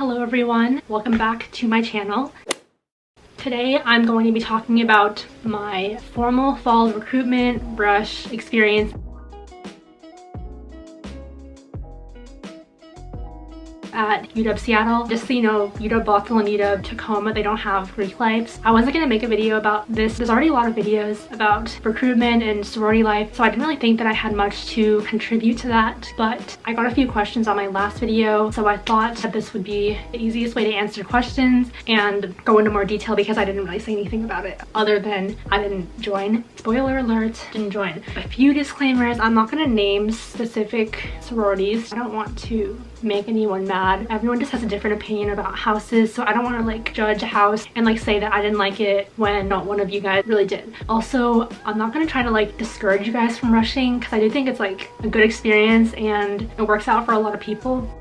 Hello everyone, welcome back to my channel. Today I'm going to be talking about my formal fall recruitment rush experience at UW Seattle. Just so you know, UW Bothell and UW Tacoma, they don't have Greek lives. I wasn't going to make a video about this. There's already a lot of videos about recruitment and sorority life, so I didn't really think that I had much to contribute to that, but I got a few questions on my last video, so I thought that this would be the easiest way to answer questions and go into more detail because I didn't really say anything about it other than I didn't join. Spoiler alert, didn't join. A few disclaimers: I'm not going to name specific sororities. I don't want to make anyone mad. Everyone just has a different opinion about houses, so I don't want to like judge a house and like say that I didn't like it when not one of you guys really did. Also, I'm not going to try to like discourage you guys from rushing because I do think it's like a good experience and it works out for a lot of people.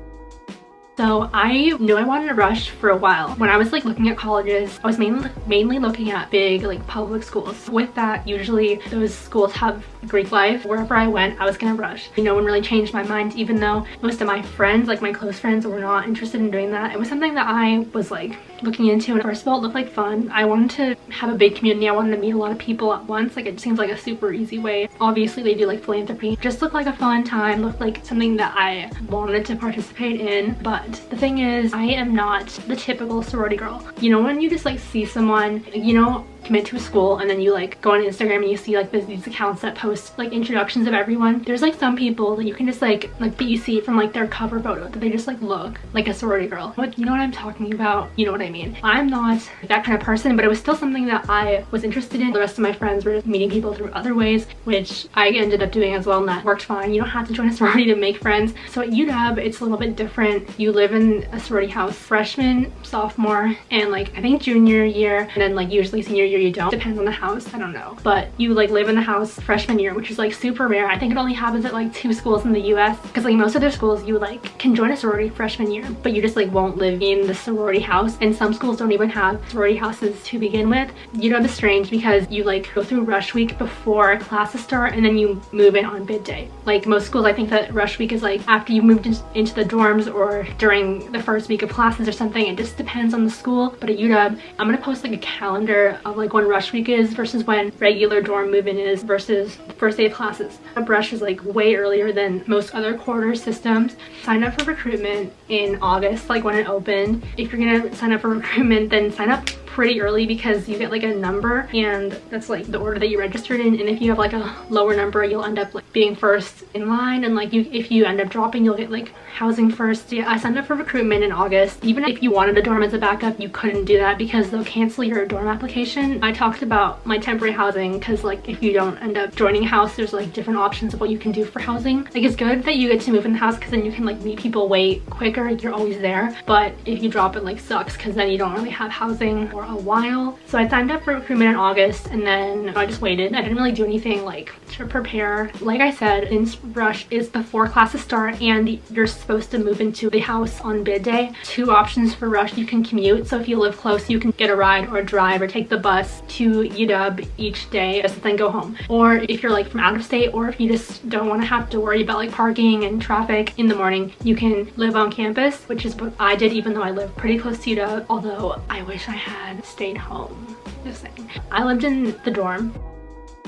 So I knew I wanted to rush for a while. When I was like looking at colleges, I was mainly looking at big like public schools. With that, usually those schools have Greek life. Wherever I went, I was gonna rush. No one really changed my mind, even though most of my friends, like my close friends, were not interested in doing that. It was something that I was like looking into, and first of all, it looked like fun. I wanted to have a big community. I wanted to meet a lot of people at once. Like, it seems like a super easy way. Obviously they do like philanthropy. Just looked like a fun time, looked like something that I wanted to participate in. But the thing is, I am not the typical sorority girl. You know, when you just like see someone, you know, commit to a school and then you like go on Instagram and you see like these accounts that post like introductions of everyone. There's like some people that you can just like but you see from like their cover photo that they just like look like a sorority girl. You know what I'm talking about? You know what I mean? I'm not that kind of person, but it was still something that I was interested in. The rest of my friends were meeting people through other ways, which I ended up doing as well, and that worked fine. You don't have to join a sorority to make friends. So at UW, it's a little bit different. You live in a sorority house freshman, sophomore, and like I think junior year, and then like usually senior year you don't. Depends on the house, I don't know. But you like live in the house freshman year, which is like super rare. I think it only happens at like 2 schools in the US, because like most of their schools you like can join a sorority freshman year, but you just like won't live in the sorority house, and some schools don't even have sorority houses to begin with. UW is strange because you like go through rush week before classes start and then you move in on bid day. Like most schools, I think that rush week is like after you moved into the dorms or during the first week of classes or something. It just depends on the school. But at UW, I'm gonna post like a calendar of like when rush week is versus when regular dorm move-in is versus the first day of classes. Rush is like way earlier than most other quarter systems. Sign up for recruitment in August, like when it opened. If you're gonna sign up for recruitment, then sign up pretty early because you get like a number, and that's like the order that you registered in, and if you have like a lower number, you'll end up like being first in line, and like if you end up dropping, you'll get like housing first. Yeah, I signed up for recruitment in August. Even if you wanted a dorm as a backup, you couldn't do that because they'll cancel your dorm application. I talked about my temporary housing because like if you don't end up joining a house, there's like different options of what you can do for housing. Like it's good that you get to move in the house because then you can like meet people way quicker. You're always there. But if you drop, it like sucks because then you don't really have housing for a while. So I signed up for recruitment in August, and then I just waited. I didn't really do anything like to prepare. Like I said, since rush is before classes start and you're supposed to move into the house on bid day, 2 options for rush. You can commute, so if you live close you can get a ride or drive or take the bus to UW each day and then go home. Or if you're like from out of state, or if you just don't want to have to worry about like parking and traffic in the morning, you can live on campus, which is what I did, even though I live pretty close to UW, although I wish I had stayed home. Just saying. I lived in the dorm.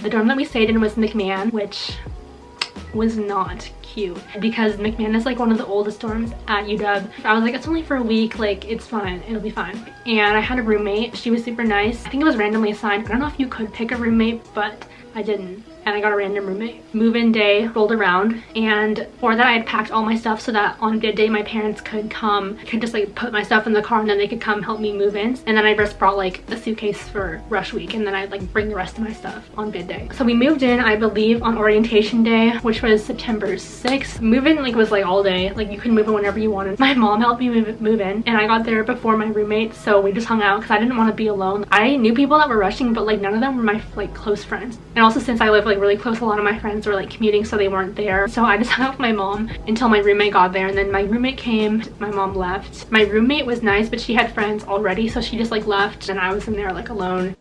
The dorm that we stayed in was McMahon, which was not cute because McMahon is like one of the oldest dorms at UW. I was like, it's only for a week, like it's fine, it'll be fine. And I had a roommate. She was super nice. I think it was randomly assigned. I don't know if you could pick a roommate, but I didn't. And I got a random roommate. Move-in day rolled around, and for that I had packed all my stuff so that on bid day my parents could come. I could just like put my stuff in the car and then they could come help me move in. And then I just brought like a suitcase for rush week, and then I'd like bring the rest of my stuff on bid day. So we moved in, I believe, on orientation day, which was September 6th. Move-in like was like all day. Like you could move in whenever you wanted. My mom helped me move in, and I got there before my roommate, so we just hung out because I didn't want to be alone. I knew people that were rushing, but like none of them were my like close friends. And also since I live like really close, a lot of my friends were like commuting, so they weren't there. So I just hung out with my mom until my roommate got there, and then my roommate came, my mom left. My roommate was nice, but she had friends already, so she just like left, and I was in there like alone.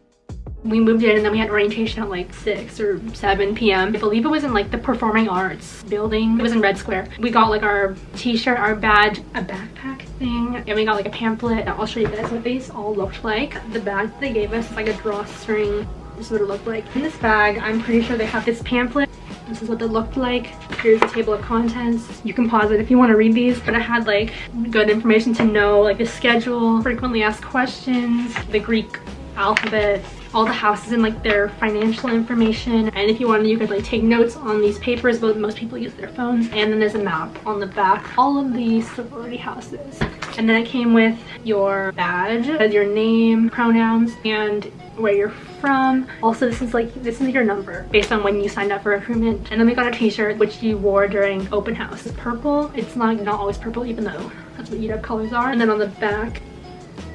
We moved in and then we had orientation at like 6 or 7 p.m. I believe it was in like the performing arts building. It was in Red Square. We got like our t-shirt, our badge, a backpack thing, and we got like a pamphlet. I'll show you guys what these all looked like. The bag they gave us is like a drawstring. This is what it looked like. In this bag, I'm pretty sure they have this pamphlet. This is what it looked like. Here's the table of contents. You can pause it if you want to read these, but it had like good information to know, like the schedule, frequently asked questions, the Greek alphabet, all the houses and like their financial information, and if you wanted you could like take notes on these papers, but most people use their phones. And then there's a map on the back, all of these sorority houses. And then it came with your badge, your name, pronouns, and where you're from. Also, this is your number based on when you signed up for recruitment. And then we got a t-shirt which you wore during open house. It's purple. It's not always purple, even though that's what UW colors are. And then on the back,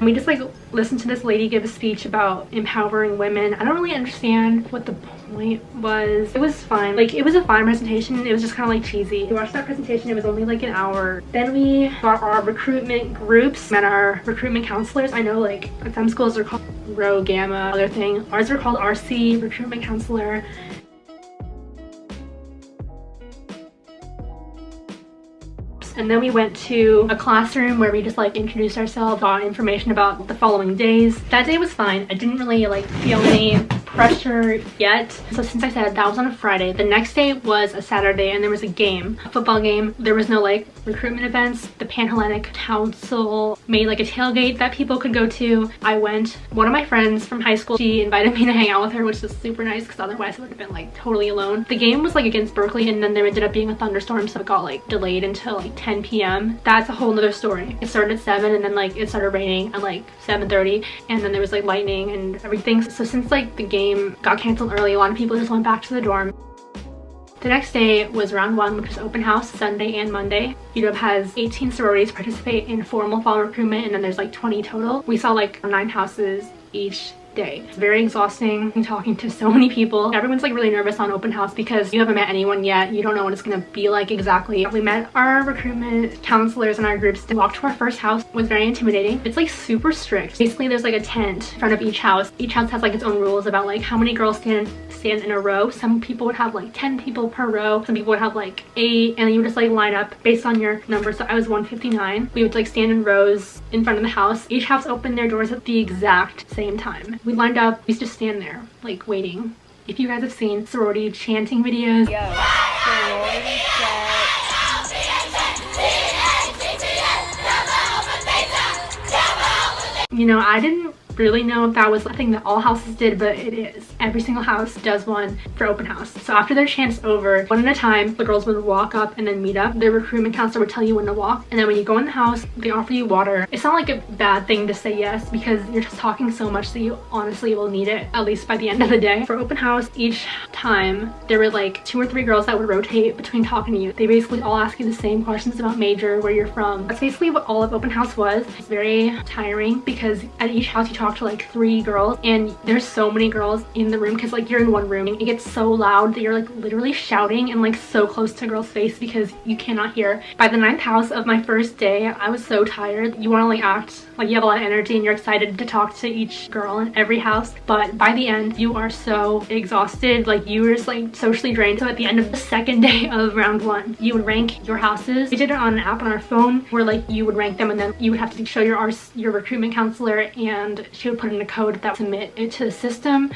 we just like listened to this lady give a speech about empowering women. I don't really understand what the point was. It was fine. Like, it was a fine presentation. It was just kind of like cheesy. We watched that presentation. It was only like an hour. Then we got our recruitment groups, met our recruitment counselors. I know like some schools are called Rho, Gamma, other thing. Ours are called RC, recruitment counselor. And then we went to a classroom where we just like introduced ourselves, got information about the following days. That day was fine. I didn't really like feel any pressure yet. So since I said that was on a Friday, the next day was a Saturday and there was a game, a football game. There was no like recruitment events. The Pan-Hellenic Council made like a tailgate that people could go to. I went. One of my friends from high school, she invited me to hang out with her, which is super nice because otherwise I would have been like totally alone. The game was like against Berkeley, and then there ended up being a thunderstorm, so it got like delayed until like 10 p.m. That's a whole nother story. It started at 7 and then like it started raining at like 7:30, and then there was like lightning and everything. So since like the game got canceled early, a lot of people just went back to the dorm. The next day was round 1, which was open house, Sunday and Monday. UW has 18 sororities participate in formal fall recruitment, and then there's like 20 total. We saw like 9 houses each day. It's very exhausting talking to so many people. Everyone's like really nervous on open house because you haven't met anyone yet. You don't know what it's gonna be like exactly. We met our recruitment counselors in our groups. To walk to our first house was very intimidating. It's like super strict. Basically, there's like a tent in front of each house. Each house has like its own rules about like how many girls stand in a row. Some people would have like 10 people per row. Some people would have like 8, and you would just like line up based on your number. So I was 159. We would like stand in rows in front of the house. Each house opened their doors at the exact same time. We lined up. We used to stand there like waiting. If you guys have seen sorority chanting videos, sorority you know, I didn't really know if that was a thing that all houses did, but it is. Every single house does one for open house. So after their chant's over, one at a time, the girls would walk up and then meet up. Their recruitment counselor would tell you when to walk, and then when you go in the house, they offer you water. It's not like a bad thing to say yes because you're just talking so much that you honestly will need it, at least by the end of the day. For open house, each time there were like 2 or 3 girls that would rotate between talking to you. They basically all ask you the same questions about major, where you're from. That's basically what all of open house was. It's very tiring because at each house you talk to like 3 girls, and there's so many girls in the room because like you're in one room. It gets so loud that you're like literally shouting and like so close to a girl's face because you cannot hear. By the 9th house of my first day, I was so tired. You want to like act like you have a lot of energy and you're excited to talk to each girl in every house, but by the end you are so exhausted. Like you were just like socially drained. So at the end of the second day of round 1, you would rank your houses. We did it on an app on our phone where like you would rank them, and then you would have to show your recruitment counselor, and she would put in a code that would submit it to the system.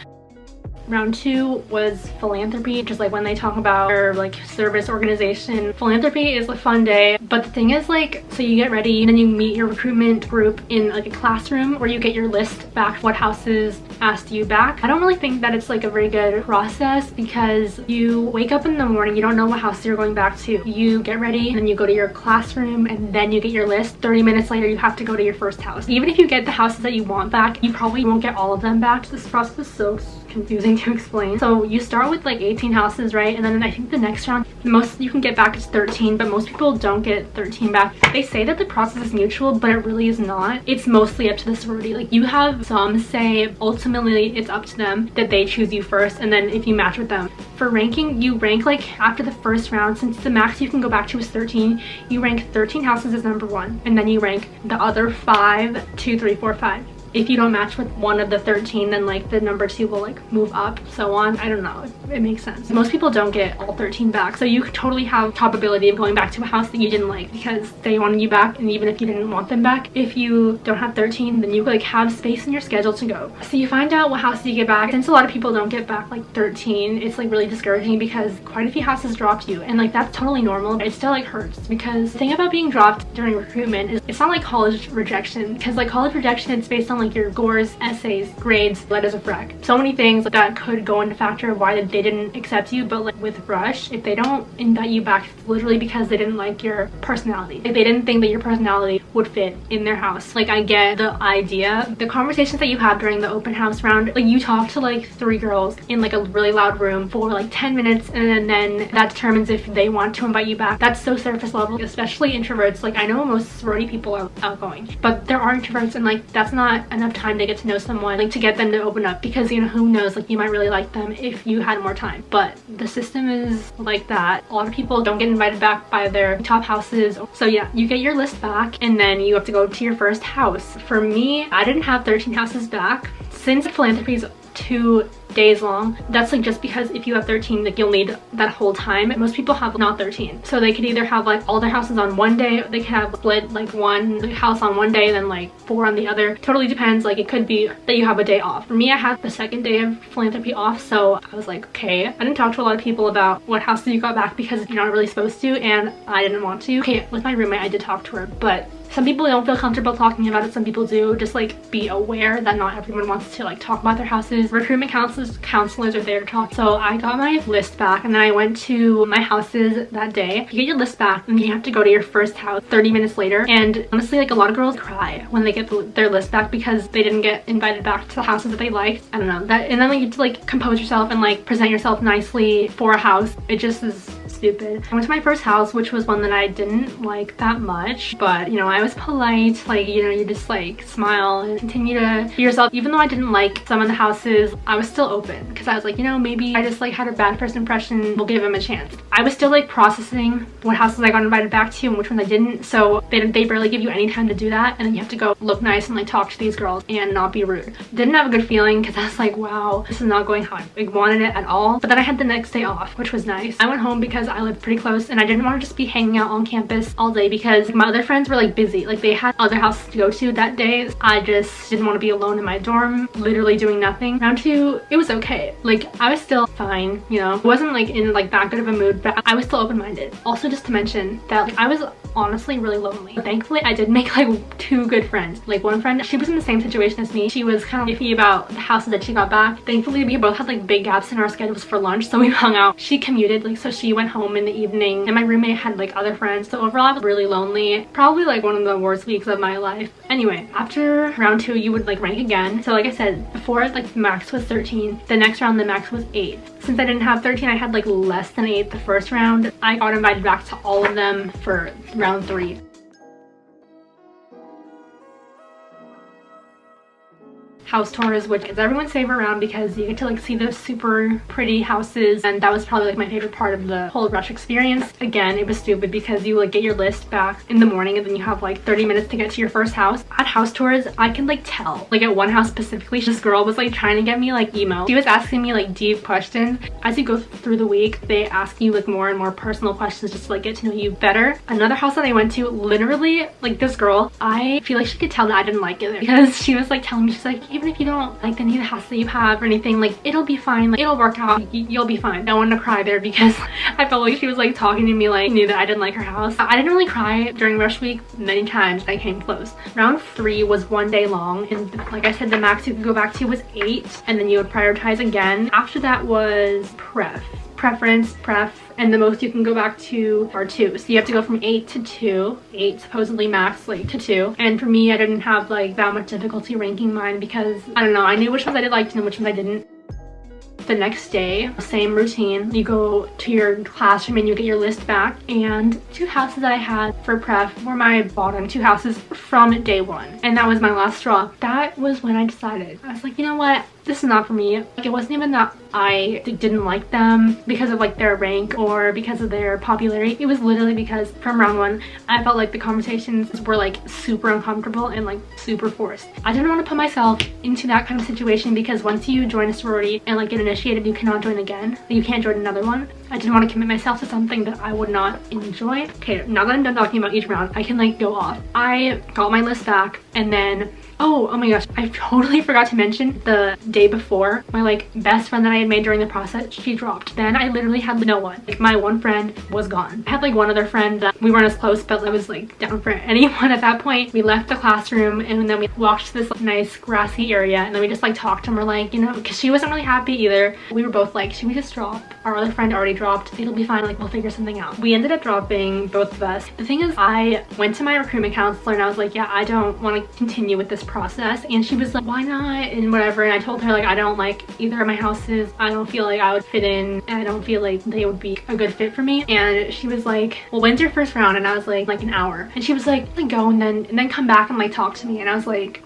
Round 2 was philanthropy, just like when they talk about their like service organization. Philanthropy is a fun day, but the thing is like, so you get ready and then you meet your recruitment group in like a classroom where you get your list back, what houses asked you back. I don't really think that it's like a very good process because you wake up in the morning, you don't know what house you're going back to. You get ready and then you go to your classroom and then you get your list. 30 minutes later, you have to go to your first house. Even if you get the houses that you want back, you probably won't get all of them back. This process is so confusing to explain. So you start with like 18 houses, right? And then I think the next round, the most you can get back is 13, but most people don't get 13 back. They say that the process is mutual, but it really is not. It's mostly up to the sorority. Like you have some say, ultimately it's up to them that they choose you first, and then if you match with them. For ranking, you rank like after the first round, since the max you can go back to is 13, you rank 13 houses as number 1, and then you rank the other 5, 2, 3, 4, 5. if you don't match with one of the 13, then like the number 2 will like move up, so on. I don't know, it makes sense. Most people don't get all 13 back, so you could totally have probability of going back to a house that you didn't like because they wanted you back, and even if you didn't want them back, if you don't have 13, then you like have space in your schedule to go. So you find out what house you get back. Since a lot of people don't get back like 13, it's like really discouraging because quite a few houses dropped you, and like that's totally normal. It still like hurts because the thing about being dropped during recruitment is it's not like college rejection, because like college rejection, it's based on like your scores, essays, grades, letters of rec, so many things that could go into factor of why they didn't accept you. But like with Rush, if they don't invite you back, it's literally because they didn't like your personality. If they didn't think that your personality would fit in their house. Like I get the idea. The conversations that you have during the open house round, like you talk to like 3 girls in like a really loud room for like 10 minutes, and then that determines if they want to invite you back. That's so surface level, especially introverts. Like I know most sorority people are outgoing, but there are introverts, and like that's not enough time to get to know someone, like to get them to open up, because you know, who knows, like you might really like them if you had more time. But the system is like that. A lot of people don't get invited back by their top houses. So yeah, you get your list back and then you have to go to your first house. For me, I didn't have 13 houses back. Since Philanthropy is 2 days long, that's like just because if you have 13, like you'll need that whole time. Most people have not 13, so they could either have like all their houses on one day, they could have split like one house on one day, then like 4 on the other. Totally depends. Like it could be that you have a day off. For me, I had the second day of Philanthropy off, so I was like, okay. I didn't talk to a lot of people about what houses you got back because you're not really supposed to, and I didn't want to. Okay, with my roommate I did talk to her, but some people don't feel comfortable talking about it, some people do. Just like be aware that not everyone wants to like talk about their houses. Recruitment counselors are there to talk. So I got my list back and then I went to my houses that day. You get your list back and you have to go to your first house 30 minutes later. And honestly, like a lot of girls cry when they get their list back because they didn't get invited back to the houses that they liked. I don't know that, and then like you have to like compose yourself and like present yourself nicely for a house. It just is stupid. I went to my first house, which was one that I didn't like that much, but you know, I was polite. Like, you know, you just like smile and continue to be yourself. Even though I didn't like some of the houses, I was still open because I was like, you know, maybe I just like had a bad first impression, we'll give them a chance. I was still like processing what houses I got invited back to and which ones I didn't, so they barely give you any time to do that, and then you have to go look nice and like talk to these girls and not be rude. Didn't have a good feeling because I was like, wow, this is not going how I wanted it at all. But then I had the next day off, which was nice. I went home because I lived pretty close and I didn't want to just be hanging out on campus all day because my other friends were like busy. Like they had other houses to go to that day. I just didn't want to be alone in my dorm, literally doing nothing. Round 2, it was okay. Like I was still fine, you know. I wasn't like in like that good of a mood, but I was still open-minded. Also, just to mention that like, I was honestly really lonely. Thankfully, I did make like 2 good friends. Like one friend, she was in the same situation as me. She was kind of iffy about the houses that she got back. Thankfully, we both had like big gaps in our schedules for lunch, so we hung out. She commuted, like so she went home in the evening, and my roommate had like other friends. So overall, I was really lonely. Probably like one of the worst weeks of my life. Anyway, after round 2, you would like rank again. So like I said, before like the max was 13, the next round the max was 8. Since I didn't have 13, I had like less than 8 the first round. I got invited back to all of them for round 3. House tours, which is everyone's favorite round because you get to like see those super pretty houses, and that was probably like my favorite part of the whole Rush experience. Again, it was stupid because you like get your list back in the morning and then you have like 30 minutes to get to your first house. At house tours, I can like tell, like at one house specifically, this girl was like trying to get me like emo. She was asking me like deep questions. As you go through the week, they ask you like more and more personal questions just to like get to know you better. Another house that I went to, literally like this girl, I feel like she could tell that I didn't like it because she was like telling me, she's like, even if you don't like any of the house that you have or anything, like it'll be fine, like it'll work out, you'll be fine. I wanted to cry there because I felt like she was like talking to me like knew that I didn't like her house. I didn't really cry during Rush week. Many times I came close. Round 3 was 1 day long, and like I said, the max you could go back to was 8, and then you would prioritize again. After that was preference, and the most you can go back to are 2. So you have to go from 8 to 2. 8 supposedly max, like to 2. And for me, I didn't have like that much difficulty ranking mine because I don't know, I knew which ones I did like and which ones I didn't. The next day, same routine. You go to your classroom and you get your list back, and 2 houses that I had for prep were my bottom 2 houses from day 1, and that was my last straw. That was when I decided, I was like, you know what, this is not for me. Like, it wasn't even that I didn't like them because of like their rank or because of their popularity. It was literally because from round one, I felt like the conversations were like super uncomfortable and like super forced. I didn't want to put myself into that kind of situation because once you join a sorority and like get initiated, you cannot join again. You can't join another one. I didn't want to commit myself to something that I would not enjoy. Okay, now that I'm done talking about each round, I can like go off. I got my list back, and then oh my gosh, I totally forgot to mention the day before, my like best friend that I had made during the process, she dropped. Then I literally had no one. Like, my one friend was gone. I had like one other friend that we weren't as close, but I was like down for anyone at that point. We left the classroom and then we walked to this like, nice grassy area, and then we just like talked and we're like, you know, because she wasn't really happy either. We were both like, should we just drop? Our other friend already dropped. It'll be fine, like we'll figure something out. We ended up dropping, both of us. The thing is, I went to my recruitment counselor and I was like, yeah, I don't want to continue with this process. And she was like, why not? And whatever. And I told her like, I don't like either of my houses. I don't feel like I would fit in, and I don't feel like they would be a good fit for me. And she was like, well, when's your first round? And I was like an hour. And she was like go and then come back and like talk to me. And I was like,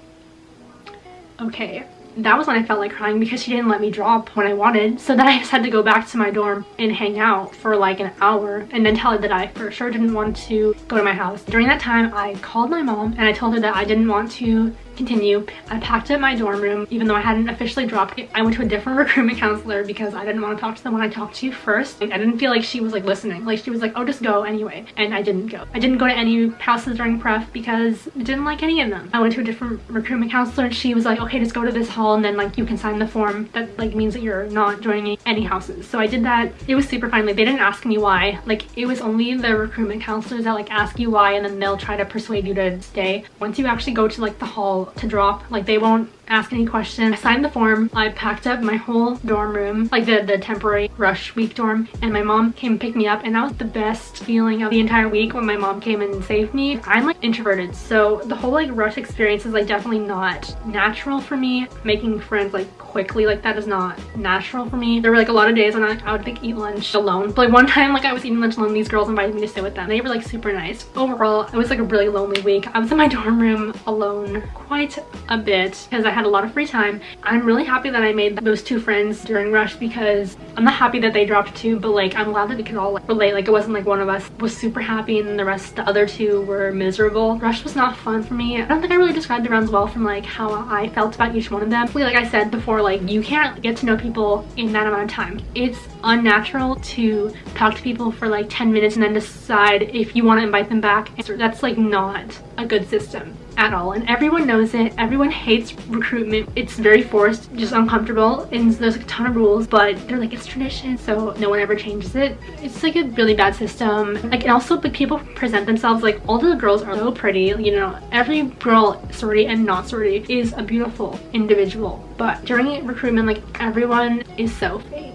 okay. That was when I felt like crying because she didn't let me drop when I wanted. So then I just had to go back to my dorm and hang out for like an hour and then tell her that I for sure didn't want to go to my house. During that time, I called my mom and I told her that I didn't want to continue. I packed up my dorm room even though I hadn't officially dropped it. I went to a different recruitment counselor because I didn't want to talk to the one I talked to first. I didn't feel like she was like listening. Like, she was like, oh, just go anyway. And I didn't go. I didn't go to any houses during prep because I didn't like any of them. I went to a different recruitment counselor and she was like, okay, just go to this hall and then like you can sign the form that like means that you're not joining any houses. So I did that. It was super fine. Like, they didn't ask me why. Like, it was only the recruitment counselors that like ask you why, and then they'll try to persuade you to stay. Once you actually go to like the hall to drop, like, they won't ask any questions. I signed the form. I packed up my whole dorm room, like the temporary rush week dorm, and my mom came and picked me up, and that was the best feeling of the entire week when my mom came and saved me. I'm like introverted, so the whole like rush experience is like definitely not natural for me. Making friends like quickly like that is not natural for me. There were like a lot of days when I would like eat lunch alone. But like one time, like I was eating lunch alone, these girls invited me to sit with them. They were like super nice. Overall, it was like a really lonely week. I was in my dorm room alone quite a bit because I had a lot of free time. I'm really happy that I made those two friends during rush because I'm not happy that they dropped too, but like I'm glad that we could all like relate. Like, it wasn't like one of us was super happy and then the other two were miserable. Rush was not fun for me. I don't think I really described the rounds well from like how I felt about each one of them. Like I said before, like you can't get to know people in that amount of time. It's unnatural to talk to people for like 10 minutes and then decide if you want to invite them back. That's like not a good system at all, and everyone knows it. Everyone hates recruitment. It's very forced, just uncomfortable, and there's like a ton of rules, but they're like, it's tradition, so no one ever changes it. It's like a really bad system. Like, and also like people present themselves like all the girls are so pretty, you know, every girl, sorority and not sorority, is a beautiful individual, but during recruitment, like everyone is so fake.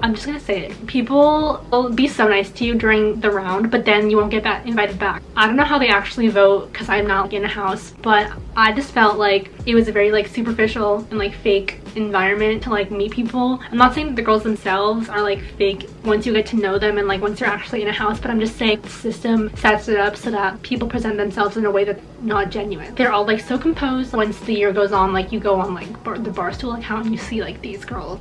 I'm just gonna say it. People will be so nice to you during the round, but then you won't get invited back. I don't know how they actually vote because I'm not in a house, but I just felt like it was a very like superficial and like fake environment to like meet people. I'm not saying that the girls themselves are like fake once you get to know them and like once you're actually in a house, but I'm just saying the system sets it up so that people present themselves in a way that's not genuine. They're all like so composed. Once the year goes on, like you go on like the Barstool account and you see like these girls.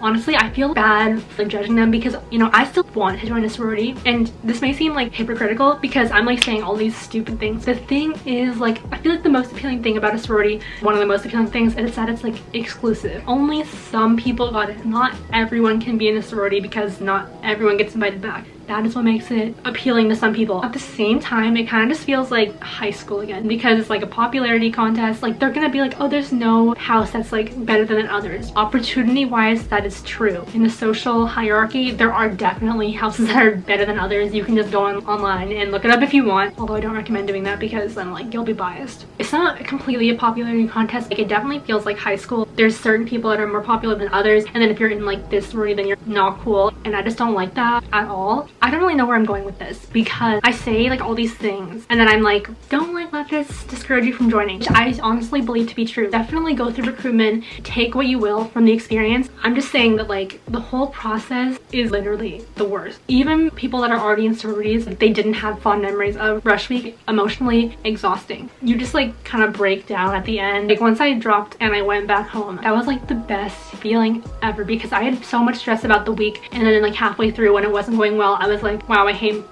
Honestly, I feel bad for judging them because, you know, I still want to join a sorority, and this may seem like hypocritical because I'm like saying all these stupid things. The thing is, like, I feel like the most appealing thing about a sorority, one of the most appealing things, is that it's like exclusive. Only some people got it. Not everyone can be in a sorority because not everyone gets invited back. That is what makes it appealing to some people. At the same time, it kind of just feels like high school again because it's like a popularity contest. Like, they're gonna be like, oh, there's no house that's like better than others. Opportunity wise, that is true. In the social hierarchy, there are definitely houses that are better than others. You can just go online and look it up if you want, although I don't recommend doing that because then like you'll be biased. It's not completely a popularity contest. Like, it definitely feels like high school. There's certain people that are more popular than others, and then if you're in like this sorority, then you're not cool, and I just don't like that at all. I don't really know where I'm going with this because I say like all these things and then I'm like, don't like let this discourage you from joining, which I honestly believe to be true. Definitely go through recruitment, take what you will from the experience. I'm just saying that like the whole process is literally the worst. Even people that are already in sororities, like, they didn't have fond memories of rush week. Emotionally exhausting. You just like kind of break down at the end. Like once I dropped and I went back home, that was like the best feeling ever because I had so much stress about the week, and then like halfway through when it wasn't going well, I was like, wow, I hate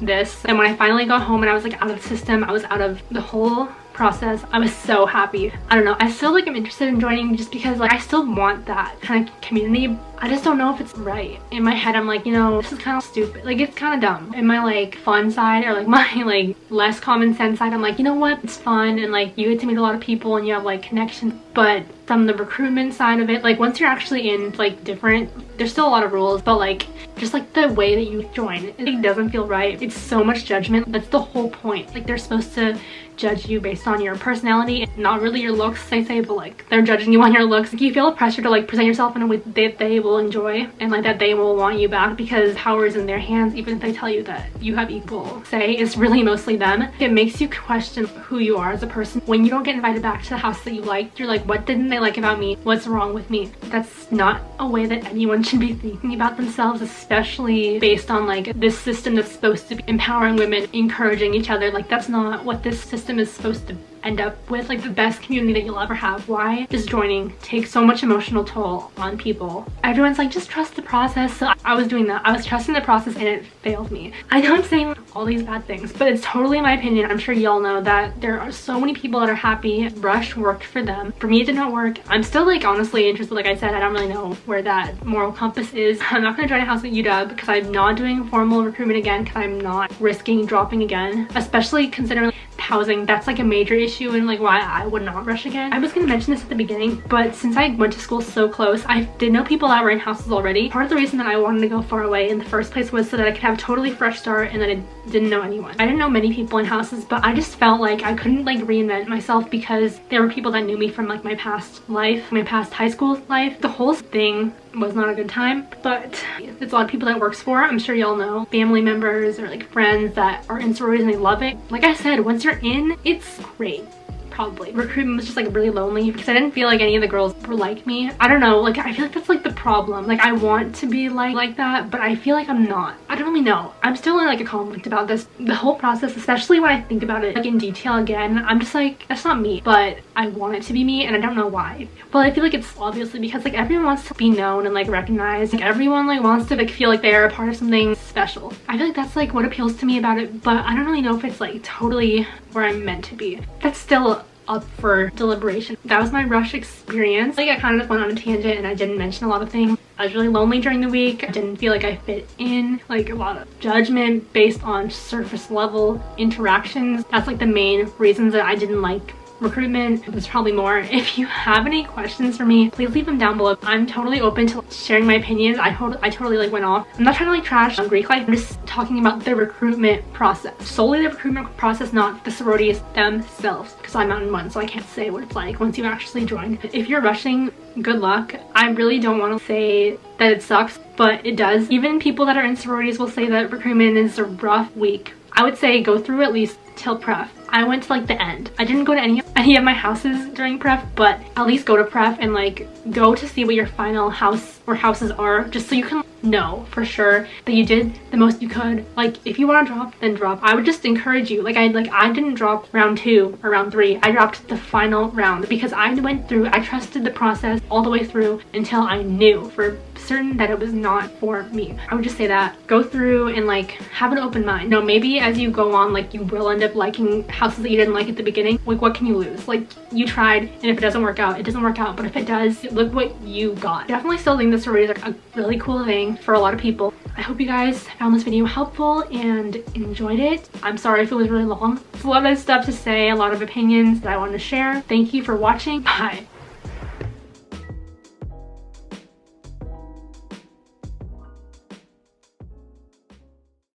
this. And when I finally got home and I was like out of the system, I was out of the whole process, I was so happy. I don't know, I still like am interested in joining just because like I still want that kind of community. I just don't know if it's right. In my head I'm like, you know, this is kind of stupid, like it's kind of dumb. In my like fun side or like my like less common sense side, I'm like, you know what, it's fun and like you get to meet a lot of people and you have like connections. But from the recruitment side of it, like once you're actually in like different, there's still a lot of rules, but like just like the way that you join, it doesn't feel right. It's so much judgment. That's the whole point. Like they're supposed to judge you based on your personality, not really your looks, they say, but like they're judging you on your looks. Like, you feel pressure to like present yourself in a way that they will enjoy and like that they will want you back because power is in their hands. Even if they tell you that you have equal say, it's really mostly them. It makes you question who you are as a person. When you don't get invited back to the house that you liked, you're like, what didn't they like about me? What's wrong with me? That's not a way that anyone should be thinking about themselves, especially based on like this system that's supposed to be empowering women, encouraging each other. Like that's not what this system is supposed to end up with. Like the best community that you'll ever have. Why does joining take so much emotional toll on people? Everyone's like, just trust the process. So I was doing that. I was trusting the process and it failed me. I know I'm saying all these bad things, but it's totally my opinion. I'm sure y'all know that there are so many people that are happy rush worked for them. For me, it did not work. I'm still like honestly interested. Like I said, I don't really know where that moral compass is. I'm not gonna join a house at UW because I'm not doing formal recruitment again because I'm not risking dropping again, especially considering housing. That's like a major issue and like why I would not rush again. I was gonna mention this at the beginning, but since I went to school so close, I did know people that were in houses already. Part of the reason that I wanted to go far away in the first place was so that I could have a totally fresh start and that I didn't know anyone. I didn't know many people in houses, but I just felt like I couldn't like reinvent myself because there were people that knew me from like my past life, my past high school life. The whole thing was not a good time, but it's a lot of people that it works for. I'm sure y'all know family members or like friends that are in sororities and they love it. Like I said, once you're in, it's great. Probably. Recruitment was just like really lonely because I didn't feel like any of the girls were like me. I don't know, like I feel like that's like the problem. Like I want to be like that, but I feel like I'm not. I don't really know. I'm still in like a conflict about this. The whole process, especially when I think about it like in detail again, I'm just like, that's not me, but I want it to be me and I don't know why. Well, I feel like it's obviously because like everyone wants to be known and like recognized. Like everyone like wants to like feel like they're a part of something special. I feel like that's like what appeals to me about it, but I don't really know if it's like totally where I'm meant to be. That's still up for deliberation. That was my rush experience. Like I kind of just went on a tangent and I didn't mention a lot of things. I was really lonely during the week. I didn't feel like I fit in. Like a lot of judgment based on surface level interactions. That's like the main reasons that I didn't like recruitment. There's probably more. If you have any questions for me, please leave them down below. I'm totally open to sharing my opinions. I totally like went off. I'm not trying to like trash on Greek life. I'm just talking about the recruitment process. Solely the recruitment process, not the sororities themselves. Because I'm not in one, so I can't say what it's like once you actually join. If you're rushing, good luck. I really don't want to say that it sucks, but it does. Even people that are in sororities will say that recruitment is a rough week. I would say go through at least till pref. I went to like the end. I didn't go to any of my houses during pref, but at least go to pref and like go to see what your final house or houses are, just so you can know for sure that you did the most you could. Like if you want to drop, then drop. I would just encourage you. I didn't drop round 2 or round 3. I dropped the final round because I went through, I trusted the process all the way through until I knew for certain that it was not for me. I would just say that. Go through and like have an open mind. No, maybe as you go on, like you will end up liking houses that you didn't like at the beginning. Like what can you lose? Like you tried, and if it doesn't work out, it doesn't work out. But if it does, look what you got. Definitely still think the sororities are a really cool thing for a lot of people. I hope you guys found this video helpful and enjoyed it. I'm sorry if it was really long. It's a lot of stuff to say, a lot of opinions that I wanted to share. Thank you for watching. Bye.